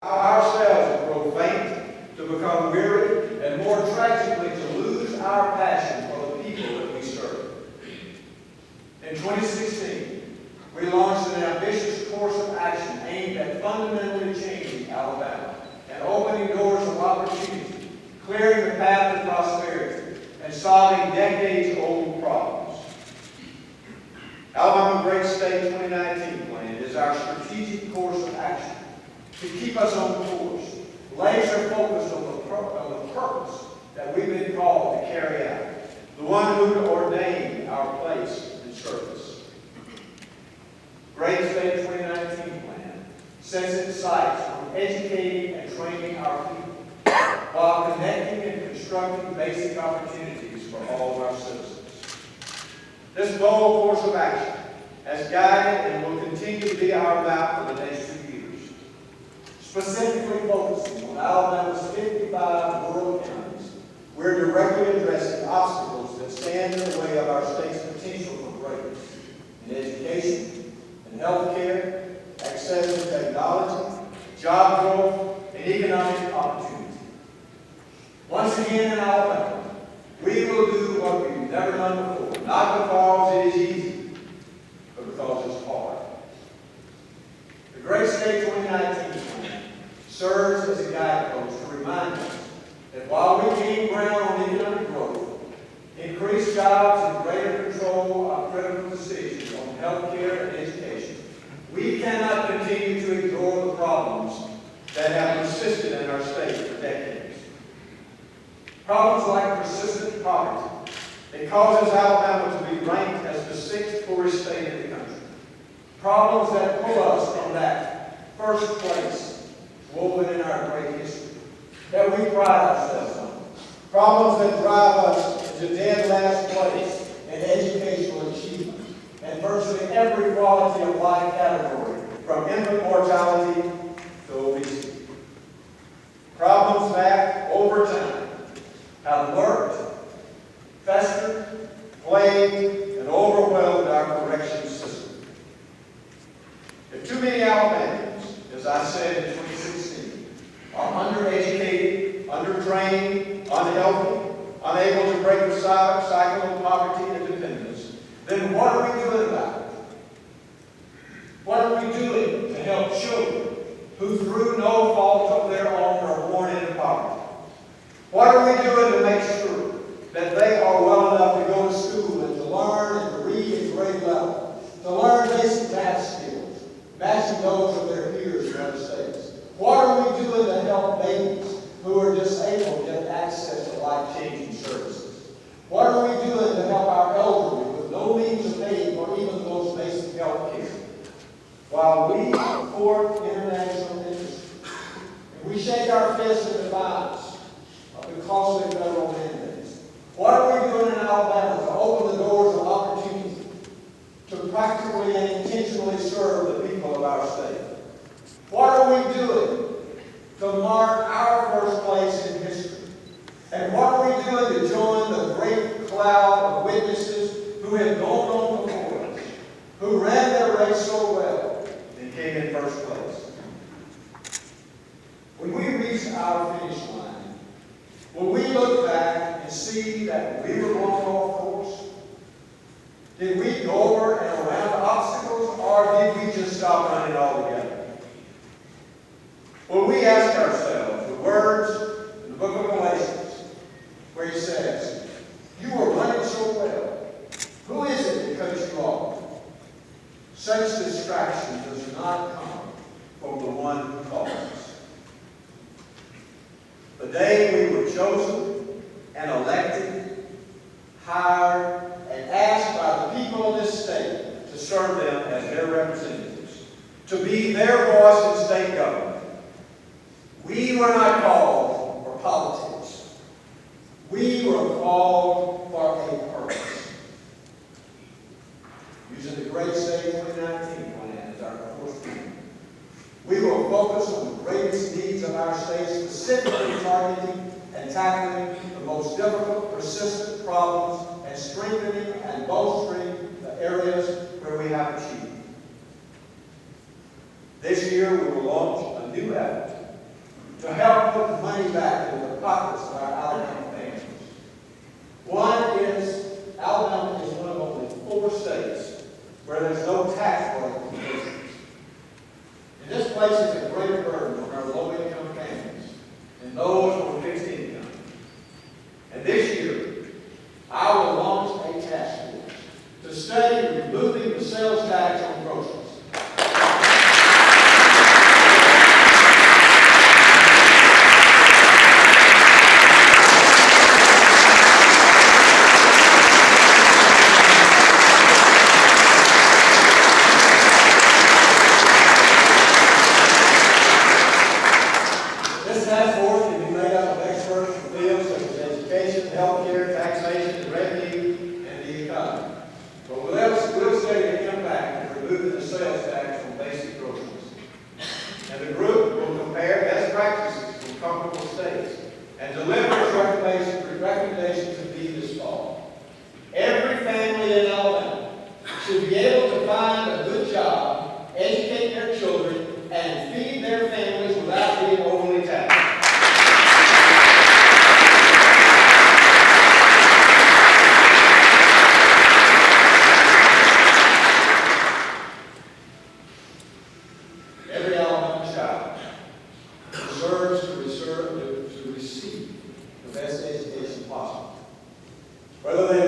ourselves to grow faint, to become weary, and more tragically to lose our passion for the people that we serve. In 2016, we launched an ambitious course of action aimed at fundamentally changing Alabama and opening doors of opportunity, clearing the path to prosperity, and solving decades-old problems. Alabama Great State 2019 Plan is our strategic course of action to keep us on course, laser focused on the purpose that we've been called to carry out, the one who ordained our place in service. Great State 2019 Plan sets its sights on educating and training our people while connecting and constructing basic opportunities for all of our citizens. This bold course of action has guided and will continue to be our map for the next 2 years, specifically focusing on Alabama's 55 rural counties. We're directly addressing obstacles that stand in the way of our state's potential for greatness in education, in health care, access to technology, job growth, and economic opportunity. Once again in Alabama, we will do what we've never done before, not because it is easy, but because it's hard. The Great State 2019 Plan serves as a guidepost to remind us that while we gain ground on economic growth, increase jobs, and greater control of critical decisions on health care and education, we cannot continue to ignore the problems that have persisted in our state for decades. Problems like persistent poverty. It causes Alabama to be ranked as the 6th poorest state in the country. Problems that pull us from that first place woven in our great history, that we pride ourselves on. Problems that drive us into dead last place in educational achievement and virtually every quality of life category, from infant mortality to obesity. Problems that, over time, have lurked, festered, plagued, and overwhelmed our corrections system. If too many Alabamians, as I said in 2016, are undereducated, undertrained, unhealthy, unable to break the cycle of poverty and dependence, then what are we doing about it? What are we doing to help children who, through no fault of their own, are born into poverty? What are we doing to make sure that they are well enough to go to school and to learn and to read at grade level, to learn basic math skills, matching those of their peers in other states? What are we doing to help babies who are disabled get access to life-changing services? What are we doing to help our elderly with no means of paying for even the most basic health care? While we support international industry, and we shake our fists in defiance of the costly federal mandates, what are we doing in Alabama to open the doors of opportunity to practically and intentionally serve the people of our state? What are we doing to mark our first place in history? And what are we doing to join the great cloud of witnesses who have gone on before us, who ran their race so well and came in first place? When we reach our finish line, will we look back and see that we were blown off course? Did we go over and around obstacles, or did we just stop running altogether? Will we ask ourselves the words in the book of Galatians, where he says, "You were running so well. Who is it because you are?" Such distraction does not come from the one who calls us. The day we were chosen and elected, hired, and asked by the people of this state to serve them as their representatives, to be their voice in state government, we were not called for politics. We were called for a purpose. Using the Great State 2019 Plan as our course plan, we will focus on the greatest needs of our state, specifically targeting and tackling the most difficult, persistent problems and strengthening and bolstering the areas where we have achieved. This year, we will launch a new effort to help put money back in the pockets of our Alabama families. One is, Alabama is one of only 4 states where there's no tax break for business. And this places a greater burden on our low-income families and those on fixed income. And this year, I will launch a task force to study removing the sales tax on groceries. This task force can be made up of experts from fields such as education, healthcare, taxation, and revenue, and the economy. But we'll study the impact of removing the sales tax on basic groceries. And the group will compare best practices from comparable states and deliver its recommendations to be this fall. Every family in Alabama should be able to find a good job, educate their children, and feed their families without being overly taxed. Every Alabama child deserves to receive the best education possible. Whether they